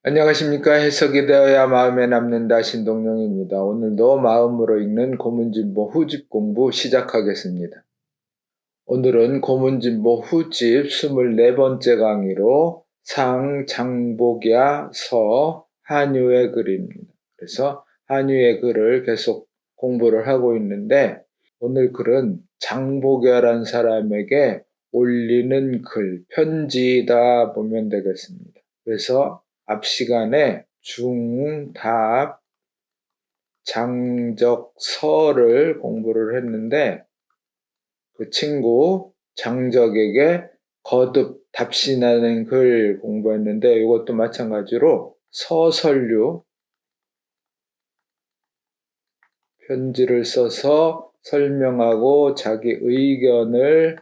안녕하십니까. 해석이 되어야 마음에 남는다. 신동영입니다. 오늘도 마음으로 읽는 고문진보 후집 공부 시작하겠습니다. 오늘은 고문진보 후집 24번째 강의로 상장복야 서 한유의 글입니다. 그래서 한유의 글을 계속 공부를 하고 있는데 오늘 글은 장복야란 사람에게 올리는 글, 편지다 보면 되겠습니다. 그래서 앞 시간에 중, 답, 장적, 서를 공부를 했는데 그 친구 장적에게 거듭 답신하는 글 공부했는데 이것도 마찬가지로 서설류 편지를 써서 설명하고 자기 의견을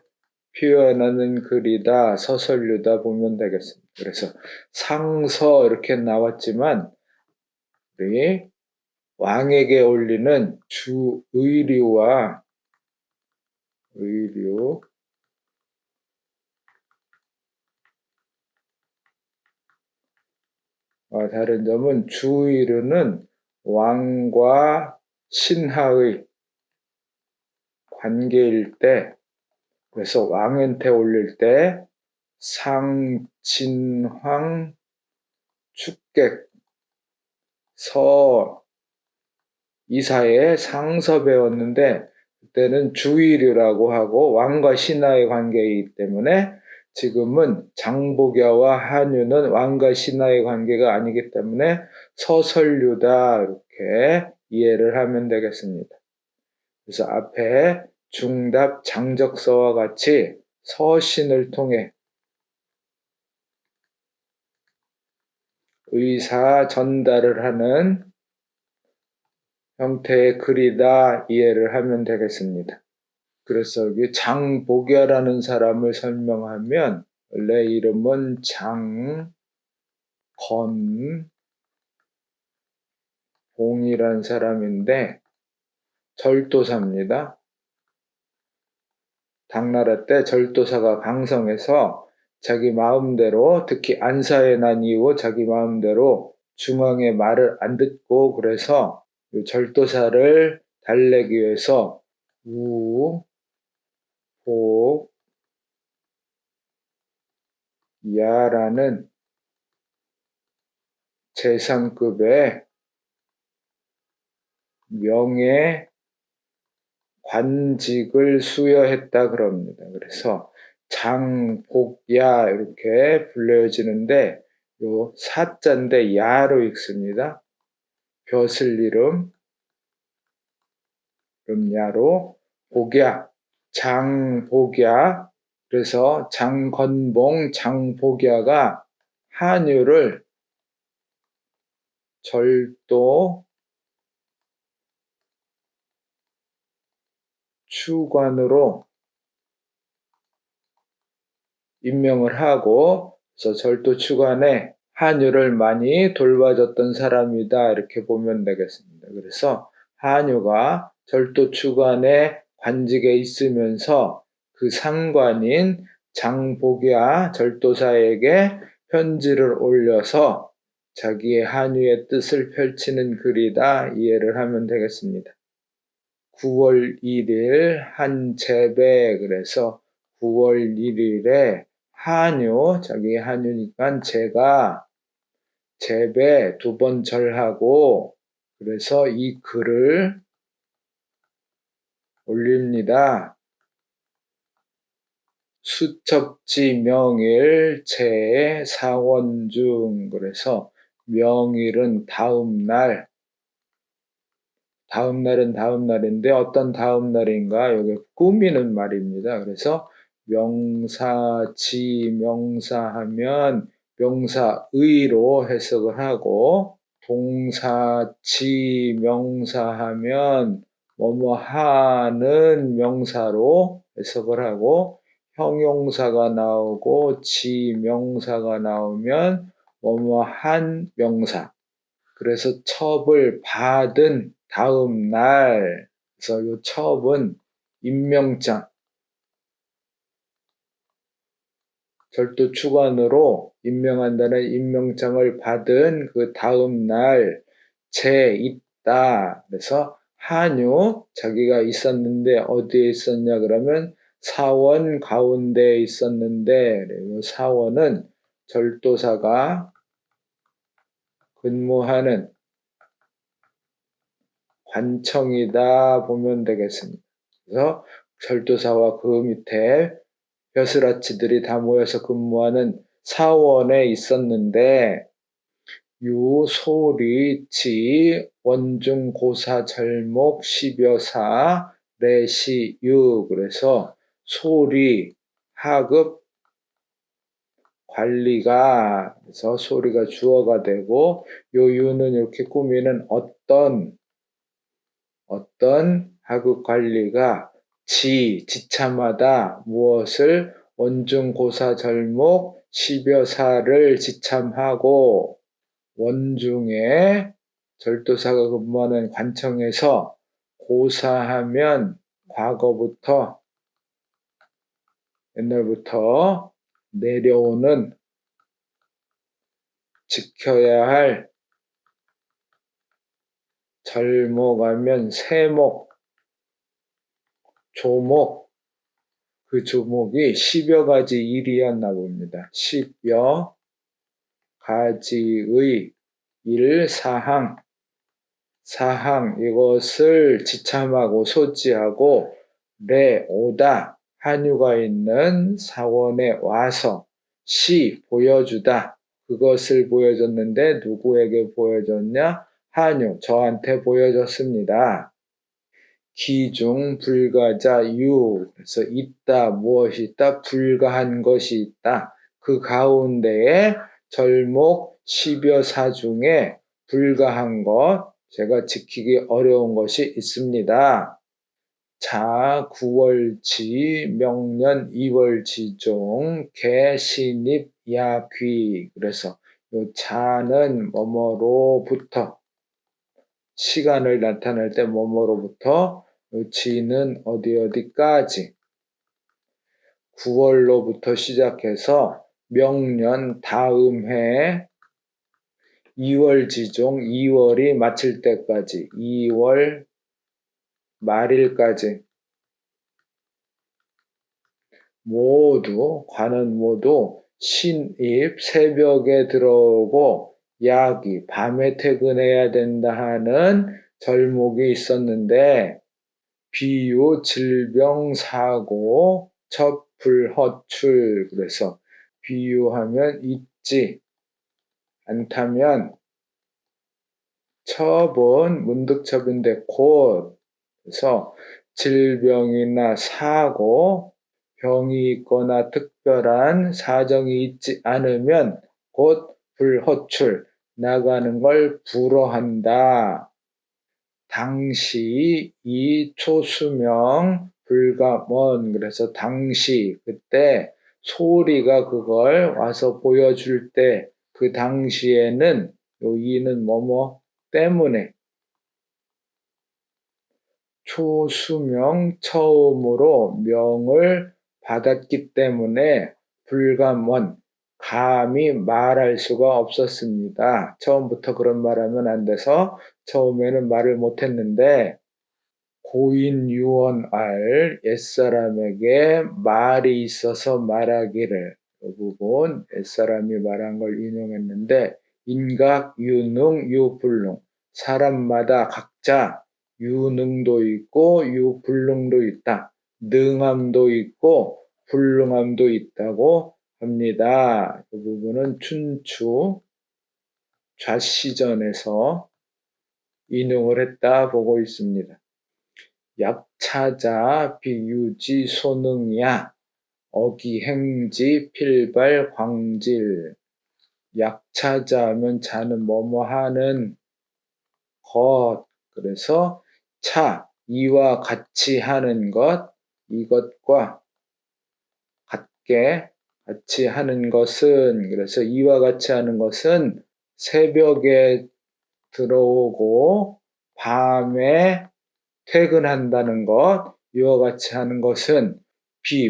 표현하는 글이다, 서설류다 보면 되겠습니다. 그래서 상서 이렇게 나왔지만 우리 왕에게 올리는 주의류와 의류, 다른 점은 주의류는 왕과 신하의 관계일 때, 그래서 왕한테 올릴 때 상진황 축객 서 이사의 상서 배웠는데 그때는 주의류라고 하고 왕과 신하의 관계이기 때문에 지금은 장복야와 한유는 왕과 신하의 관계가 아니기 때문에 서설류다 이렇게 이해를 하면 되겠습니다. 그래서 앞에 중답 장적서와 같이 서신을 통해 의사 전달을 하는 형태의 글이다 이해를 하면 되겠습니다. 그래서 여기 장복야라는 사람을 설명하면 원래 이름은 장건봉이라는 사람인데 절도사입니다. 당나라 때 절도사가 강성해서 자기 마음대로, 특히 안사에 난 이후 자기 마음대로 중앙의 말을 안 듣고, 그래서 절도사를 달래기 위해서 우, 복, 야라는 재상급의 명예 관직을 수여했다 그럽니다. 그래서 장복야 이렇게 불려지는데 요 사자인데 야로 읽습니다. 벼슬 이름 야로 복야, 장복야. 그래서 장건봉, 장복야가 한유를 절도 추관으로 임명을 하고, 그래서 절도 추관에 한유를 많이 돌봐줬던 사람이다 이렇게 보면 되겠습니다. 그래서 한유가 절도 추관의 관직에 있으면서 그 상관인 장복야 절도사에게 편지를 올려서 자기의 한유의 뜻을 펼치는 글이다 이해를 하면 되겠습니다. 9월 1일 한재배, 그래서 9월 1일에 한유, 자기 한유니까 제가 재배 2번 절하고, 그래서 이 글을 올립니다. 수첩지 명일 제 사원중, 그래서 명일은 다음날, 다음날은 다음날인데 어떤 다음날인가, 여기 꾸미는 말입니다. 그래서 명사지 명사하면 명사의로 해석을 하고, 동사지 명사하면 뭐뭐 하는 명사로 해석을 하고, 형용사가 나오고 지 명사가 나오면 뭐뭐 한 명사. 그래서 첩을 받은 다음 날, 그래서 이 첩은 임명장, 절도 추관으로 임명한다는 임명장을 받은 그 다음 날 있다. 그래서 한유 자기가 있었는데 어디에 있었냐 그러면 사원 가운데에 있었는데 이 사원은 절도사가 근무하는 관청이다 보면 되겠습니다. 그래서 절도사와 그 밑에 벼슬아치들이 다 모여서 근무하는 사원에 있었는데 유소리치 원중고사절목 십여사 레시유 그래서 소리 하급 관리가 그래서 소리가 주어가 되고 요 유는 이렇게 꾸미는 어떤 하급 관리가 지참하다 무엇을 원중고사절목 십여사를 지참하고 원중에 절도사가 근무하는 관청에서 고사하면 과거부터 옛날부터 내려오는 지켜야 할 절목하면 세목, 조목, 그 조목이 10여 가지 일이었나 봅니다. 10여 가지의 일, 사항 이것을 지참하고 소지하고 오다 한유가 있는 사원에 와서 보여주다 그것을 보여줬는데 누구에게 보여줬냐? 한유 저한테 보여줬습니다. 기중 불가자 유 그래서 있다 무엇이 있다 불가한 것이 있다 그 가운데에 절목 10여사 중에 불가한 것 제가 지키기 어려운 것이 있습니다. 자 9월지 명년 2월지종 개신입 야귀 그래서 요 자는 뭐뭐로부터 시간을 나타낼 때 뭐뭐로부터 지는 어디까지 9월로부터 시작해서 명년 다음 해 2월 지종 2월이 마칠 때까지 2월 말일까지 관은 모두 신입 새벽에 들어오고 야기 밤에 퇴근해야 된다 하는 절목이 있었는데 비유 질병 사고 첩불 허출 그래서 비유하면 있지 않다면 첩은 문득첩인데 곧 그래서 질병이나 사고 병이 있거나 특별한 사정이 있지 않으면 곧 불허출 나가는 걸 불허한다. 당시 이 초수명 불가먼 그래서 당시 그때 소리가 그걸 와서 보여줄 때 그 당시에는 요 이는 뭐뭐 때문에 초수명 처음으로 명을 받았기 때문에 불가먼 감히 말할 수가 없었습니다. 처음부터 그런 말하면 안 돼서 처음에는 말을 못했는데 고인유언알 옛사람에게 말이 있어서 말하기를 그 부분 옛사람이 말한 걸 인용했는데 인각, 유능, 유불능 사람마다 각자 유능도 있고 유불능도 있다. 능함도 있고 불능함도 있다고 합니다. 그 부분은 춘추 좌시전에서 인용을 했다 보고 있습니다. 약차자 비유지 소능야 어기행지 필발 광질 약차자 하면 자는 뭐뭐 하는 것 그래서 이와 같이 하는 것 이것과 같이 하는 것은 그래서 이와 같이 하는 것은 새벽에 들어오고 밤에 퇴근한다는 것 이와 같이 하는 것은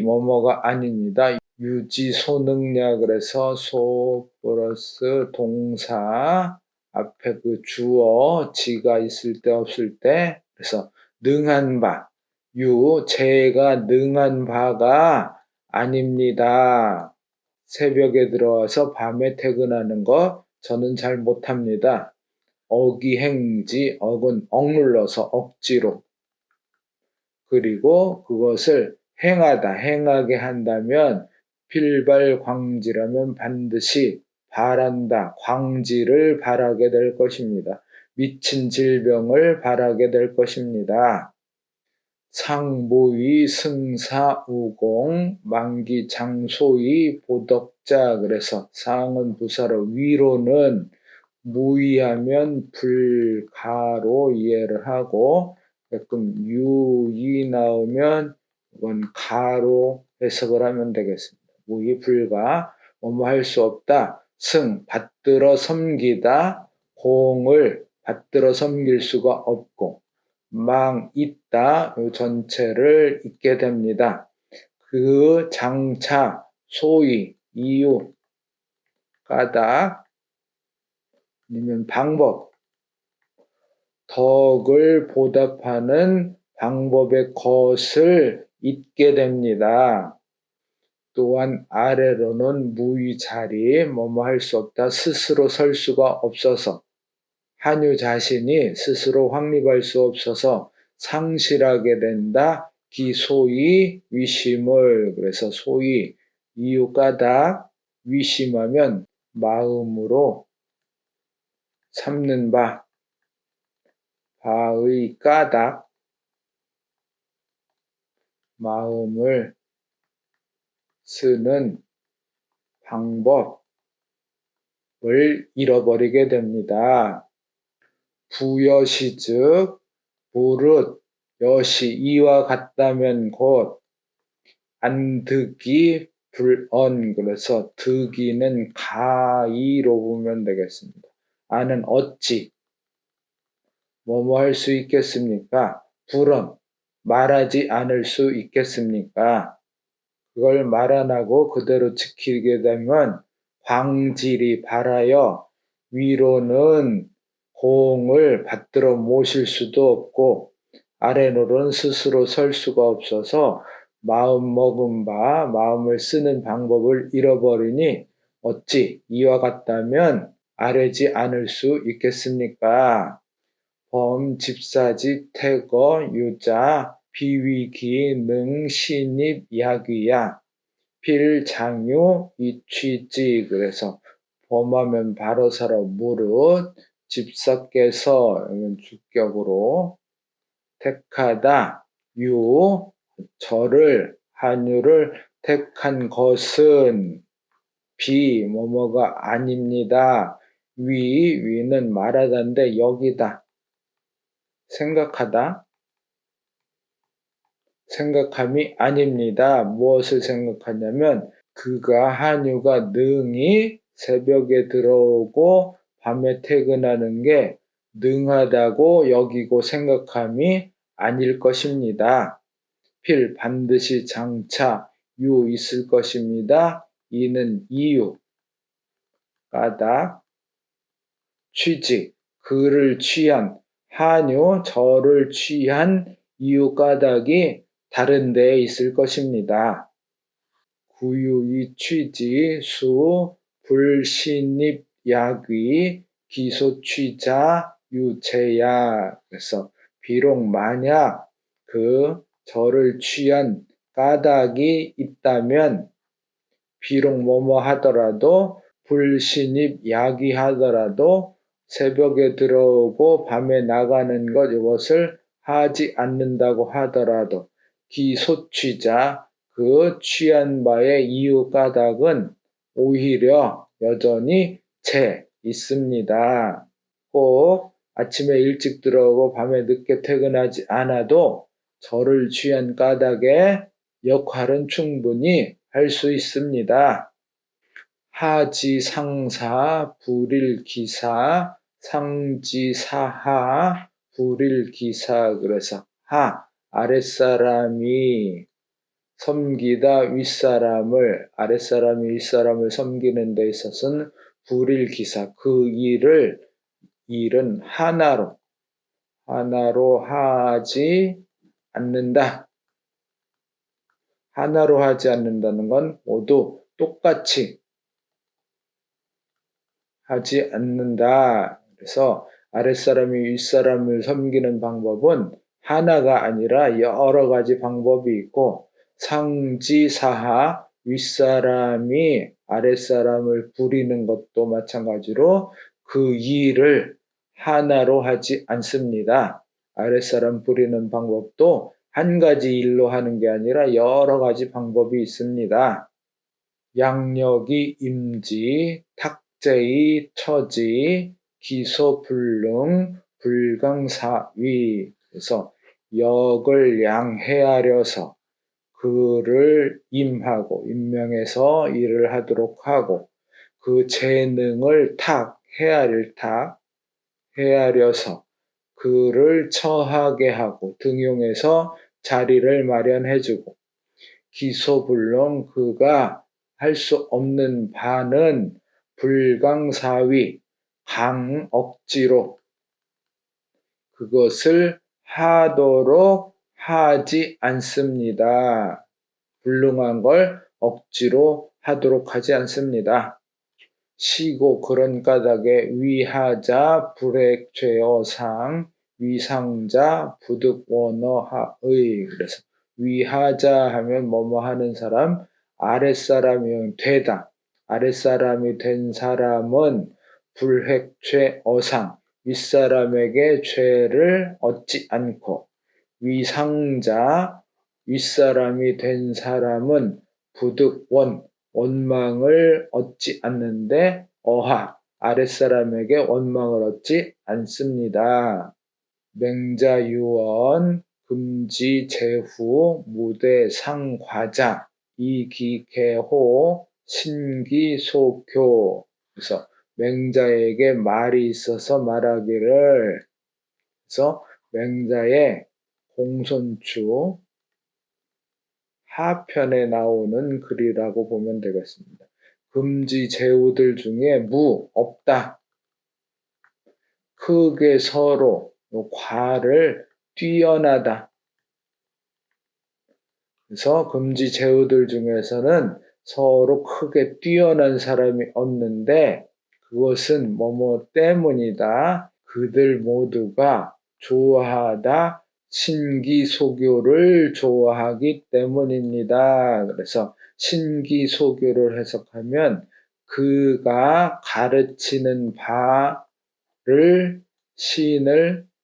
뭐뭐가 아닙니다. 유지소능냐 그래서 소 플러스 동사 앞에 그 주어 지가 있을 때 없을 때 그래서 능한 바 제가 능한 바가 아닙니다. 새벽에 들어와서 밤에 퇴근하는 거 저는 잘 못합니다. 어기행지 억은 억눌러서 억지로 그리고 그것을 행하게 한다면 필발광지라면 반드시 바란다. 광지를 바라게 될 것입니다. 미친 질병을 바라게 될 것입니다. 상무의 승사우공 만기장소의 보덕자 그래서 상은 부사로 위로는 무의하면 불가로 이해를 하고 가끔 유이 나오면 이건 가로 해석을 하면 되겠습니다. 무의 불가 뭐뭐 할 수 없다. 승 받들어 섬기다 공을 받들어 섬길 수가 없고 망 있다 이 전체를 잊게 됩니다. 그 장차 소위 이유 까닭 아니면 방법 덕을 보답하는 방법의 것을 잊게 됩니다. 또한 아래로는 무의 자리 뭐뭐 할 수 없다 스스로 설 수가 없어서 한유 자신이 스스로 확립할 수 없어서 상실하게 된다. 기소의 위심을 그래서 소위 이유 까닭 위심하면 마음으로 삼는 바의 까닭 마음을 쓰는 방법을 잃어버리게 됩니다. 부여시 즉 무릇 여시 이와 같다면 곧 안득이 불언 그래서 득이는 가이로 보면 되겠습니다. 아는 어찌 뭐뭐 할 수 있겠습니까? 불언 말하지 않을 수 있겠습니까? 그걸 말 안 하고 그대로 지키게 되면 광질이 발하여 위로는 공을 받들어 모실 수도 없고 아래로는 스스로 설 수가 없어서 마음 먹은 바 마음을 쓰는 방법을 잃어버리니 어찌 이와 같다면 아뢰지 않을 수 있겠습니까? 범 집사지 태거 유자 비위기 능 신입 야귀야 필장유 이취지 그래서 범하면 바로 살아 무릇 집사께서 주격으로 택하다 저를 한유를 택한 것은 뭐뭐가 아닙니다. 위는 말하다인데 여기다 생각하다 생각함이 아닙니다. 무엇을 생각하냐면 그가 한유가 능히 새벽에 들어오고 밤에 퇴근하는 게 능하다고 여기고 생각함이 아닐 것입니다. 필 반드시 장차 유 있을 것입니다. 이는 이유 까닭 취직 그를 취한 한유 저를 취한 이유 까닭이 다른 데에 있을 것입니다. 구유의 취지 수 불신입 약의 기소취자 유체야 그래서 비록 만약 그 저를 취한 까닭이 있다면 비록 뭐뭐 하더라도 불신입 약이 하더라도 새벽에 들어오고 밤에 나가는 것 이것을 하지 않는다고 하더라도 기소취자 그 취한 바의 이유 까닭은 오히려 여전히 있습니다. 꼭 아침에 일찍 들어오고 밤에 늦게 퇴근하지 않아도 저를 취한 까닭의 역할은 충분히 할 수 있습니다. 하지상사 불일기사 상지사하 불일기사 그래서 아랫사람이 섬기다 윗사람을 아랫사람이 윗사람을 섬기는 데 있어서는 불일기사 그 일은 하나로 하지 않는다. 하나로 하지 않는다는 건 모두 똑같이 하지 않는다. 그래서 아랫사람이 윗사람을 섬기는 방법은 하나가 아니라 여러 가지 방법이 있고 상지사하 윗사람이 아랫사람을 부리는 것도 마찬가지로 그 일을 하나로 하지 않습니다. 아랫사람 부리는 방법도 한 가지 일로 하는 게 아니라 여러 가지 방법이 있습니다. 양력이 임지, 탁제의 처지, 기소불능, 불강사위. 그래서 역을 양해하려서 그를 임명해서 일을 하도록 하고 그 재능을 헤아려서 그를 처하게 하고 등용해서 자리를 마련해주고 기소불능 그가 할 수 없는 바는 불강사위 억지로 그것을 하도록 하지 않습니다. 불능한 걸 억지로 하도록 하지 않습니다. 시고 그런 까닭에 위하자 불액죄어상 위상자 부득원어하의. 그래서 위하자 하면 뭐뭐 하는 사람, 아랫사람이 되다. 아랫사람이 된 사람은 불획죄어상 윗사람에게 죄를 얻지 않고 위상자 윗사람이 된 사람은 원망을 얻지 않는데 아랫사람에게 원망을 얻지 않습니다. 맹자유언 금지 제후 무대 상과자 이기개호 신기소교. 그래서 맹자에게 말이 있어서 말하기를. 그래서 맹자의 공손추 하편에 나오는 글이라고 보면 되겠습니다. 금지 제후들 중에 없다. 크게 서로 과를 뛰어나다. 그래서 금지 제후들 중에서는 서로 크게 뛰어난 사람이 없는데 그것은 뭐뭐 때문이다. 그들 모두가 좋아하다. 신기소교를 좋아하기 때문입니다. 그래서 신기소교를 해석하면 그가 가르치는 바를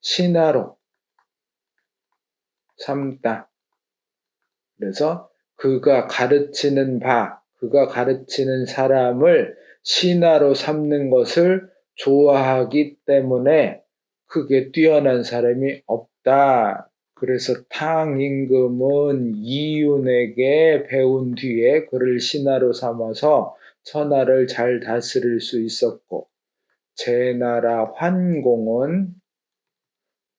신하로 삼다. 그래서 그가 가르치는 사람을 신하로 삼는 것을 좋아하기 때문에 크게 뛰어난 사람이 없다. 그래서 탕임금은 이윤에게 배운 뒤에 그를 신하로 삼아서 천하를 잘 다스릴 수 있었고 제나라 환공은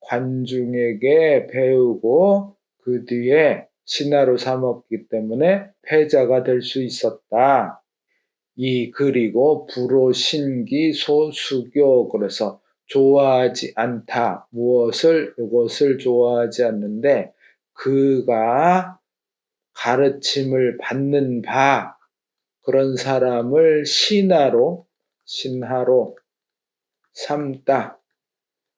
관중에게 배우고 그 뒤에 신하로 삼았기 때문에 패자가 될 수 있었다. 그리고 불호신기 소수교. 그래서 좋아하지 않다. 이것을 좋아하지 않는데 그가 가르침을 받는 그런 사람을 신하로 삼다.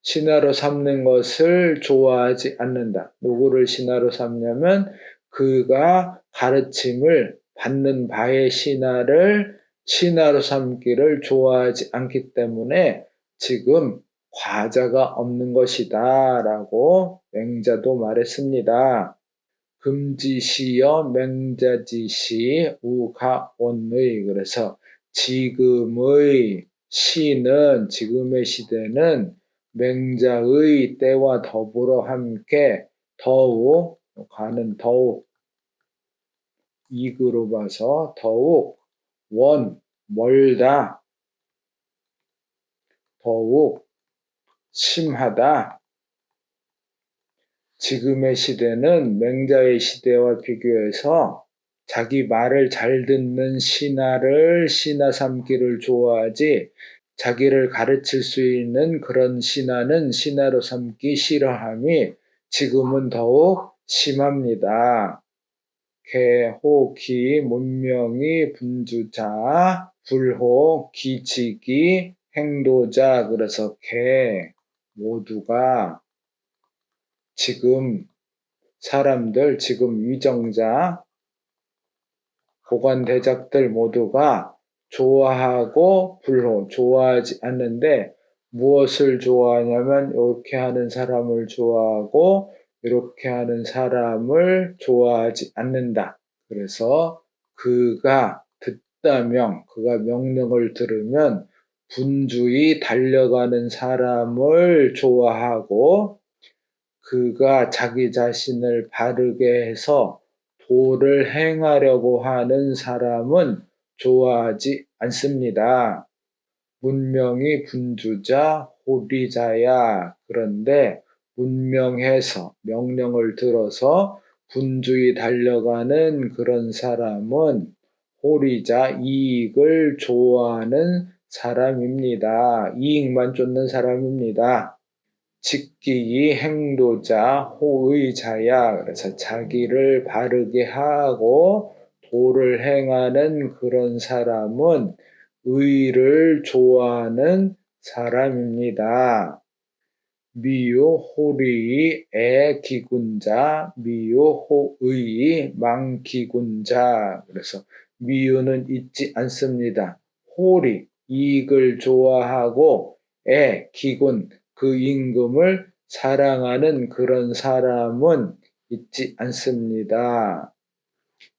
신하로 삼는 것을 좋아하지 않는다. 누구를 신하로 삼냐면 그가 가르침을 받는 바의 신하로 삼기를 좋아하지 않기 때문에 지금 과자가 없는 것이다 라고 맹자도 말했습니다. 금지시여 맹자지시 우가원의. 그래서 지금의 시대는 맹자의 때와 더불어 함께 더욱 이그로 봐서 더욱 멀다, 더욱 심하다. 지금의 시대는 맹자의 시대와 비교해서 자기 말을 잘 듣는 신하를 신하 삼기를 좋아하지 자기를 가르칠 수 있는 그런 신하는 신하로 삼기 싫어함이 지금은 더욱 심합니다. 개, 호, 기, 문명이, 분주자, 불호, 기치기, 행도자. 그래서 개 모두가 지금 사람들, 지금 위정자, 고관대작들 모두가 좋아하고 불호, 좋아하지 않는데 무엇을 좋아하냐면 이렇게 하는 사람을 좋아하고 이렇게 하는 사람을 좋아하지 않는다. 그래서 그가 듣다명, 그가 명령을 들으면 분주히 달려가는 사람을 좋아하고 그가 자기 자신을 바르게 해서 도를 행하려고 하는 사람은 좋아하지 않습니다. 문명이 분주자, 호리자야. 그런데 문명해서 명령을 들어서 분주히 달려가는 그런 사람은 호리자, 이익을 좋아하는 사람입니다. 이익만 쫓는 사람입니다. 직기이 행도자, 호의자야. 그래서 자기를 바르게 하고 도를 행하는 그런 사람은 의를 좋아하는 사람입니다. 미유 호리이 애기군자, 미유 호의이 망기군자. 그래서 미유는 있지 않습니다. 호리, 이익을 좋아하고 기군, 그 임금을 사랑하는 그런 사람은 있지 않습니다.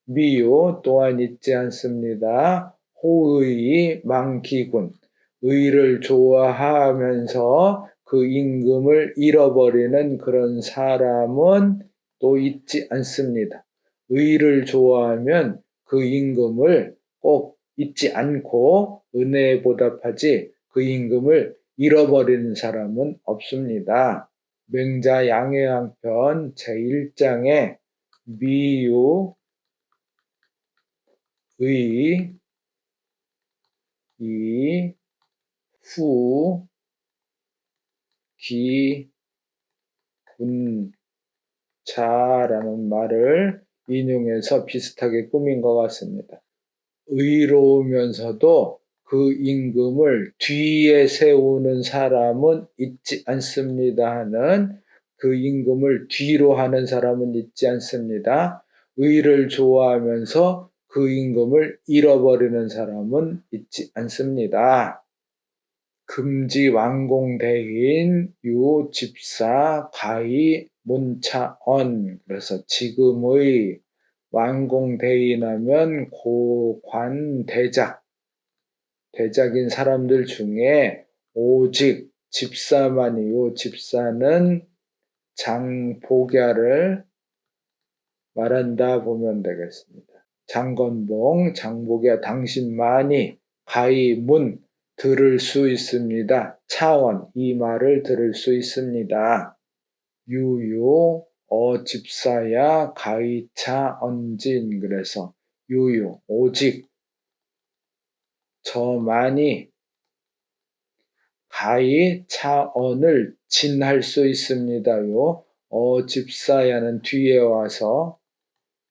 미유 또한 있지 않습니다. 호의이 망기군, 의를 좋아하면서 그 임금을 잃어버리는 그런 사람은 또 있지 않습니다. 의를 좋아하면 그 임금을 꼭 잊지 않고 은혜에 보답하지 그 임금을 잃어버리는 사람은 없습니다. 맹자 양해왕편 제1장에 미유, 의, 이, 후, 기, 군, 자라는 말을 인용해서 비슷하게 꾸민 것 같습니다. 의로우면서도 그 임금을 뒤에 세우는 사람은 있지 않습니다 하는 그 임금을 뒤로 하는 사람은 있지 않습니다. 의를 좋아하면서 그 임금을 잃어버리는 사람은 있지 않습니다. 금지 완공대인 유 집사 가히 문차언. 그래서 지금의 완공대인하면 고관 대작인 사람들 중에 오직 집사만이, 요 집사는 장복야를 말한다 보면 되겠습니다. 장건봉, 장복야 당신만이 가히 문 들을 수 있습니다. 차원, 이 말을 들을 수 있습니다. 유유, 집사야, 가히차 언진. 그래서 유유, 오직 저만이 가히 차언을 진할 수 있습니다요. 집사야는 뒤에 와서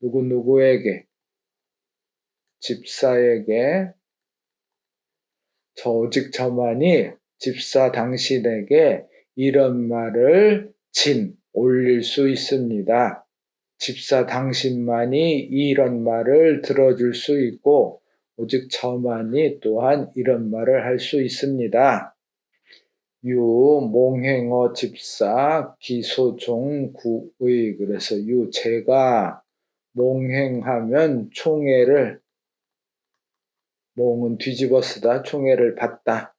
누구누구에게, 집사에게, 오직 저만이 집사 당신에게 이런 말을 올릴 수 있습니다. 집사 당신만이 이런 말을 들어줄 수 있고 오직 저만이 또한 이런 말을 할 수 있습니다. 유 몽행어 집사 기소종 구의. 그래서 제가 몽행하면 총애를, 몽은 뒤집어 쓰다, 총애를 받다.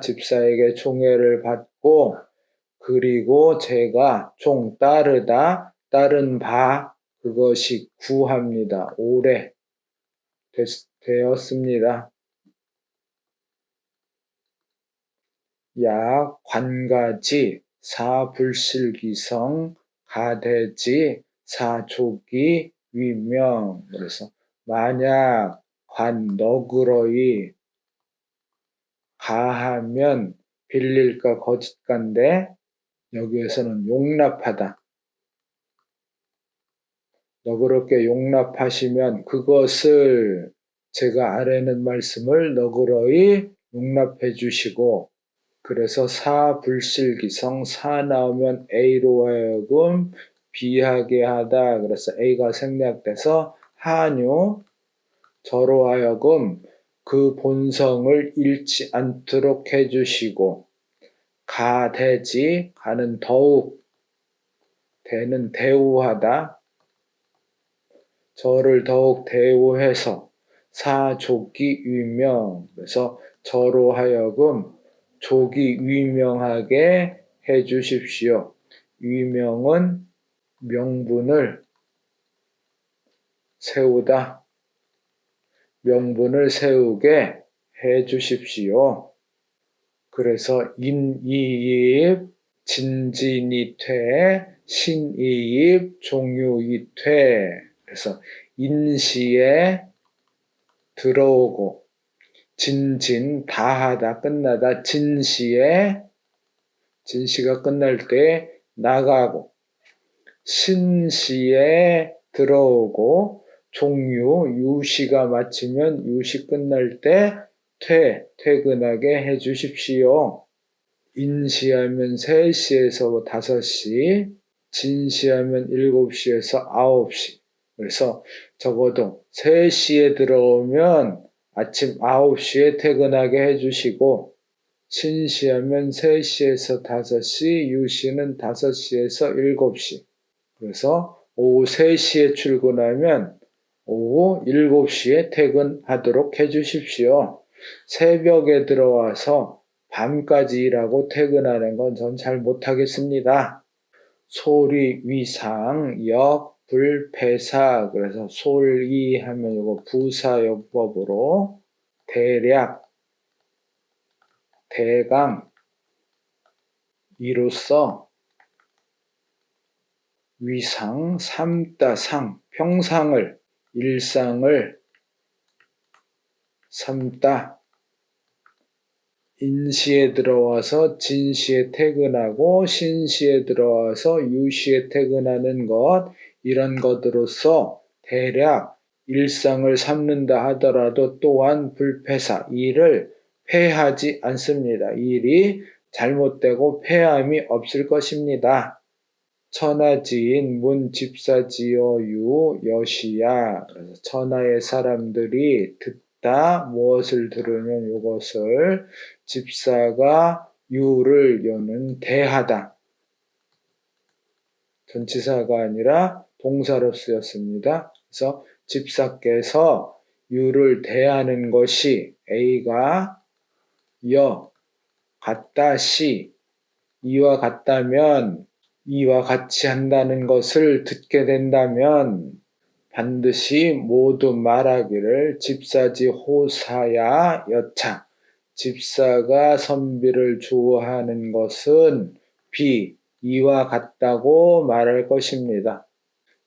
집사에게 총애를 받고 그리고 제가 따르다, 따른 바 그것이 구합니다. 오래 되었습니다. 약 관가지 사불실기성 가대지 사조기 위명. 그래서 만약 관 너그러이 가하면 빌릴까 거짓간데 여기에서는 용납하다. 너그럽게 용납하시면 그것을 제가 아래는 말씀을 너그러이 용납해 주시고, 그래서 사불실기성 사 나오면 A로 하여금 B하게 하다. 그래서 A가 생략돼서 한유 저로 하여금 그 본성을 잃지 않도록 해주시고, 가대지 가는 더욱 대는 대우하다. 저를 더욱 대우해서 사조기 위명. 그래서 저로 하여금 조기 위명하게 해 주십시오. 위명은 명분을 세우다. 명분을 세우게 해 주십시오. 그래서 인이입 진진이퇴 신이입 종유이퇴. 그래서 인시에 들어오고, 진진 다하다 끝나다, 진시에 진시가 끝날 때 나가고, 신시에 들어오고, 종유 유시가 마치면 유시 끝날 때 퇴근하게 해 주십시오. 인시하면 3시에서 5시, 진시하면 7시에서 9시. 그래서 적어도 3시에 들어오면 아침 9시에 퇴근하게 해주시고, 신시하면 3시에서 5시, 유시는 5시에서 7시. 그래서 오후 3시에 출근하면 오후 7시에 퇴근하도록 해주십시오. 새벽에 들어와서 밤까지 일하고 퇴근하는 건 전 잘 못하겠습니다. 소리, 위상, 역, 불패사. 그래서 솔이 하면 이거 부사역법으로 대략, 대강, 이로써, 위상, 삼다상, 평상을, 일상을 삼다. 인시에 들어와서 진시에 퇴근하고 신시에 들어와서 유시에 퇴근하는 것, 이런 것으로서 대략 일상을 삼는다 하더라도 또한 불패사, 일을 폐하지 않습니다. 일이 잘못되고 폐함이 없을 것입니다. 천하지인 문 집사지어 유 여시야. 그래서 천하의 사람들이 듣다 무엇을 들으면 이것을 집사가 유를 여는 대하다. 전치사가 아니라 동사로 쓰였습니다. 그래서 집사께서 유를 대하는 것이 A가 여, 같다 시, 이와 같다면, 이와 같이 한다는 것을 듣게 된다면 반드시 모두 말하기를 집사지 호사야 여차. 집사가 선비를 좋아하는 것은 비, 이와 같다고 말할 것입니다.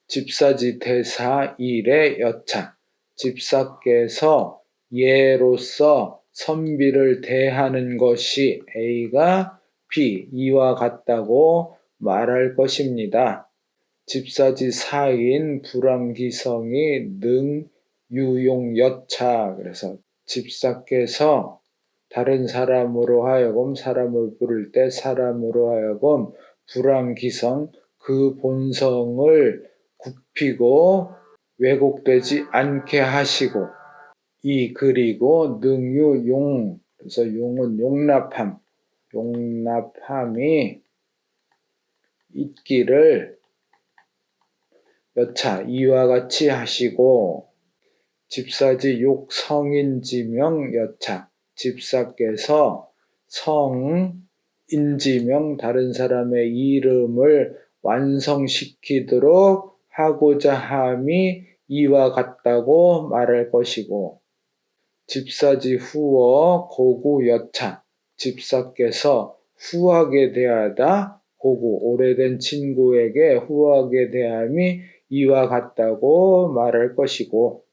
집사지 대사 일의 여차. 집사께서 예로서 선비를 대하는 것이 A가 B, 이와 같다고 말할 것입니다. 집사지 사인 불황기성이 능 유용 여차. 그래서 집사께서 다른 사람으로 하여금, 사람을 부를 때 사람으로 하여금 불황기성, 그 본성을 굽히고 왜곡되지 않게 하시고, 이 그리고 능유 용. 그래서 용은 용납함, 용납함이 있기를 여차 이와 같이 하시고, 집사지 욕성인지명 여차. 집사께서 성인지명, 다른 사람의 이름을 완성시키도록 하고자 함이 이와 같다고 말할 것이고, 집사지 후어 고구 여차. 집사께서 후하게 대하다, 고고 오래된 친구에게 후하게 대함이 이와 같다고 말할 것이고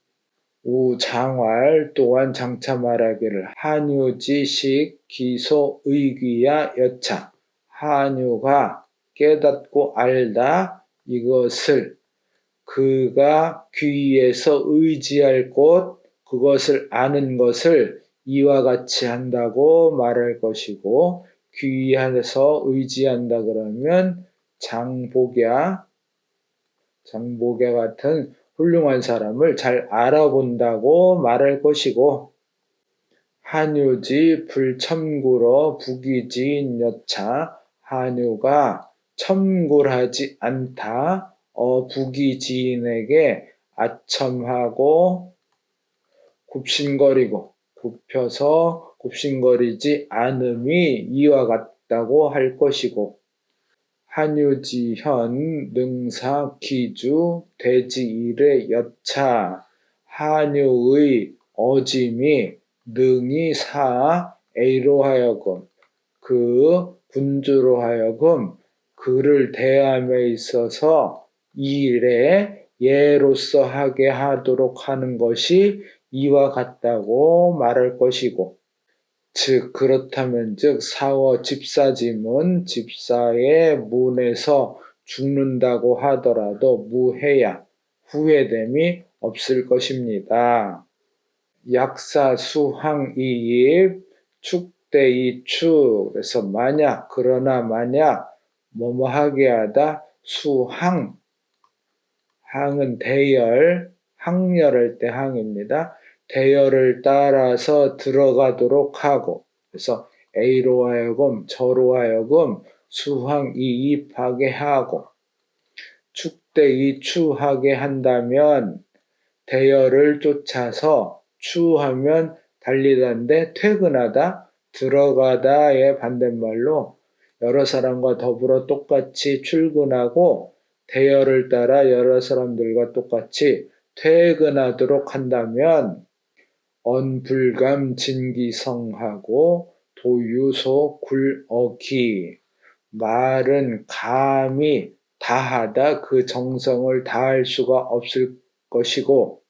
우장활 또한 장차 말하기를 한유지식 기소 의귀야 여차 한유가 깨닫고 알다 이것을 그가 귀에서 의지할 곳 그것을 아는 것을 이와 같이 한다고 말할 것이고 귀에서 의지한다 그러면 장복야 같은 훌륭한 사람을 잘 알아본다고 말할 것이고 한유지 불첨구로 부귀지인 여차 한유가 첨굴하지 않다 부귀지인에게 아첨하고 굽신거리고 굽혀서 굽신거리지 않음이 이와 같다고 할 것이고 한유지현 능사 기주 대지일의 여차 한유의 어짐이 능이 사 A로 하여금 그 군주로 하여금 그를 대함에 있어서 일에 예로서 하게 하도록 하는 것이 이와 같다고 말할 것이고 즉 그렇다면 즉 사워 집사짐은 집사의 문에서 죽는다고 하더라도 무해야 후회됨이 없을 것입니다. 약사 수항이입 축대이축 그래서 만약 그러나 만약 뭐뭐 하게 하다 수항 항은 대열 항렬할 때 항입니다. 대열을 따라서 들어가도록 하고 그래서 A로 하여금 저로 하여금 수항이입하게 하고 축대이추하게 한다면 대열을 쫓아서 추하면 달리다인데 퇴근하다 들어가다의 반대말로 여러 사람과 더불어 똑같이 출근하고 대열을 따라 여러 사람들과 똑같이 퇴근하도록 한다면 언불감 진기성하고 도유소 굴어기 말은 감히 다하다 그 정성을 다할 수가 없을 것이고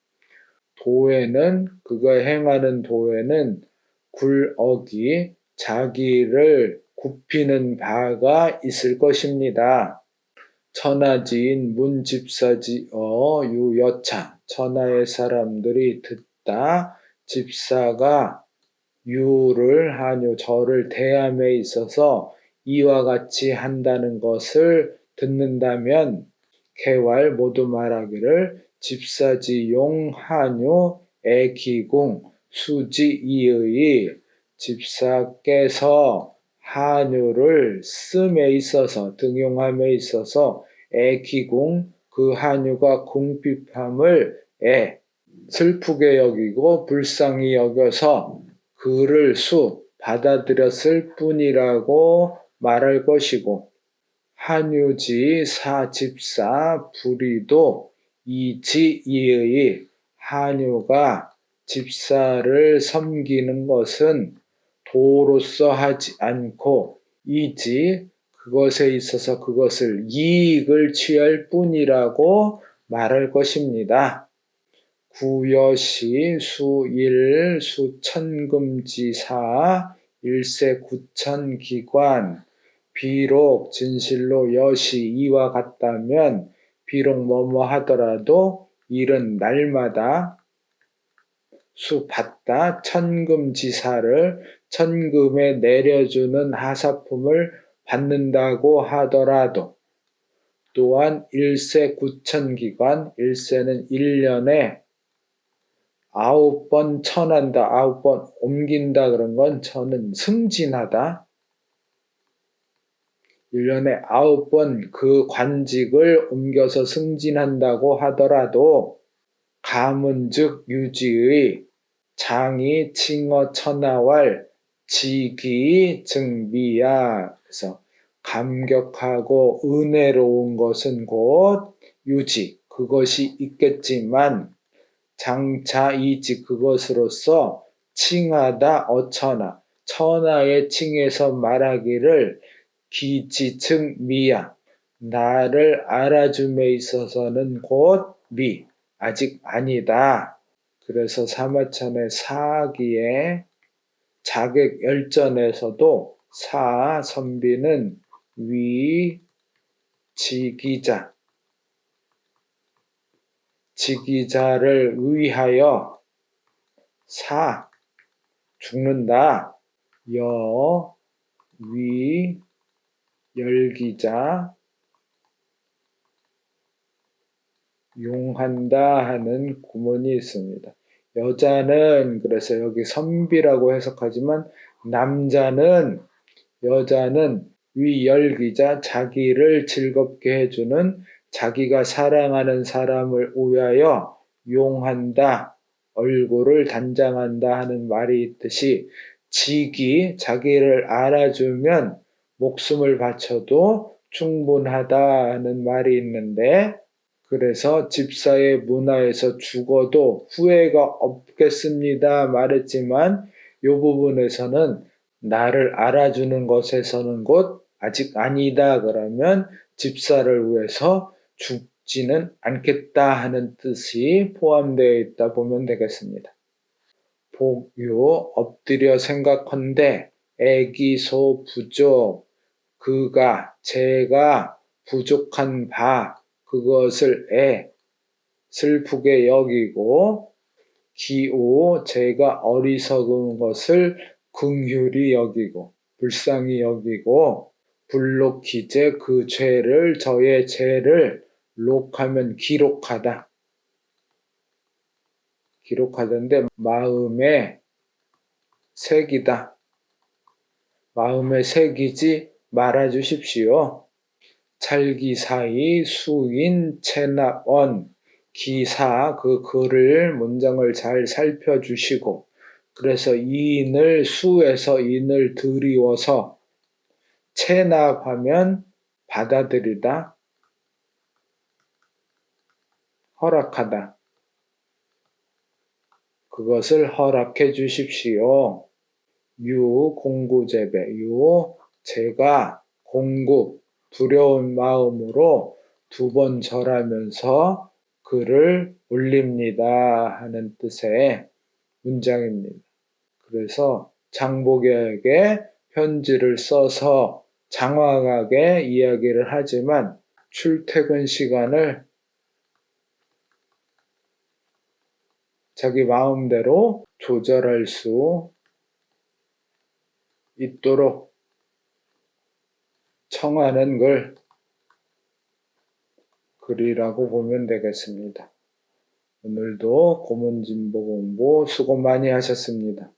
도에는 그가 행하는 도에는 굴어기 자기를 굽히는 바가 있을 것입니다. 천하지인 문집사지어 유여차 천하의 사람들이 듣다 집사가 유를 한유 저를 대함에 있어서 이와 같이 한다는 것을 듣는다면 개왈 모두 말하기를 집사지용 한유 애기궁 수지이의 집사께서 한유를 씀에 있어서 등용함에 있어서 애기궁 그 한유가 궁핍함을 슬프게 여기고 불쌍히 여겨서 그를 받아들였을 뿐이라고 말할 것이고 한유지 사집사 불의도 이지이의 한유가 집사를 섬기는 것은 도로서 하지 않고 이지 그것에 있어서 그것을 이익을 취할 뿐이라고 말할 것입니다. 구여시 수일 수천금지사 일세구천기관 비록 진실로 여시 이와 같다면 비록 뭐뭐 하더라도 일은 날마다 받다 천금지사를 천금에 내려주는 하사품을 받는다고 하더라도 또한 일세구천기관 일세는 1년에 9번 천한다 9번 옮긴다 그런 건 저는 승진하다 1년에 9번 그 관직을 옮겨서 승진한다고 하더라도 감은 즉 유지의 장이 칭어 천하왈 지기 증비야 그래서 감격하고 은혜로운 것은 곧 유지 그것이 있겠지만 장차 이지 그것으로서 칭하다 어천하 천하의 칭에서 말하기를 기지층 미야. 나를 알아줌에 있어서는 곧 미. 아직 아니다. 그래서 사마천의 사기에 자객 열전에서도 사 선비는 위 지기자, 지기자를 위하여 사 죽는다. 여 위 열기자 용한다 하는 구문이 있습니다. 여자는 그래서 여기 선비라고 해석하지만 여자는 위열기자 자기를 즐겁게 해주는 자기가 사랑하는 사람을 위하여 용한다, 얼굴을 단장한다 하는 말이 있듯이 자기를 알아주면 목숨을 바쳐도 충분하다 하는 말이 있는데 그래서 집사의 문화에서 죽어도 후회가 없겠습니다 말했지만 이 부분에서는 나를 알아주는 것에서는 곧 아직 아니다 그러면 집사를 위해서 죽지는 않겠다 하는 뜻이 포함되어 있다 보면 되겠습니다. 복유 엎드려 생각한데 애기소 부족 제가 부족한 바 그것을 슬프게 여기고 기오 제가 어리석은 것을 긍휼히 여기고 불쌍히 여기고 불록기제 저의 죄를 록하면 기록하다. 기록하던데 마음에 새기다. 마음에 새기지 말아 주십시오. 찰기사의 수인 체납언 기사 그 글을 문장을 잘 살펴주시고 그래서 수에서 인을 들이워서 체납하면 받아들이다, 허락하다. 그것을 허락해 주십시오. 공구제배 제가 두려운 마음으로 2번 절하면서 글을 올립니다 하는 뜻의 문장입니다. 그래서 장복에게 편지를 써서 장황하게 이야기를 하지만 출퇴근 시간을 자기 마음대로 조절할 수 있도록 청하는 글이라고 보면 되겠습니다. 오늘도 고문진보 공부 수고 많이 하셨습니다.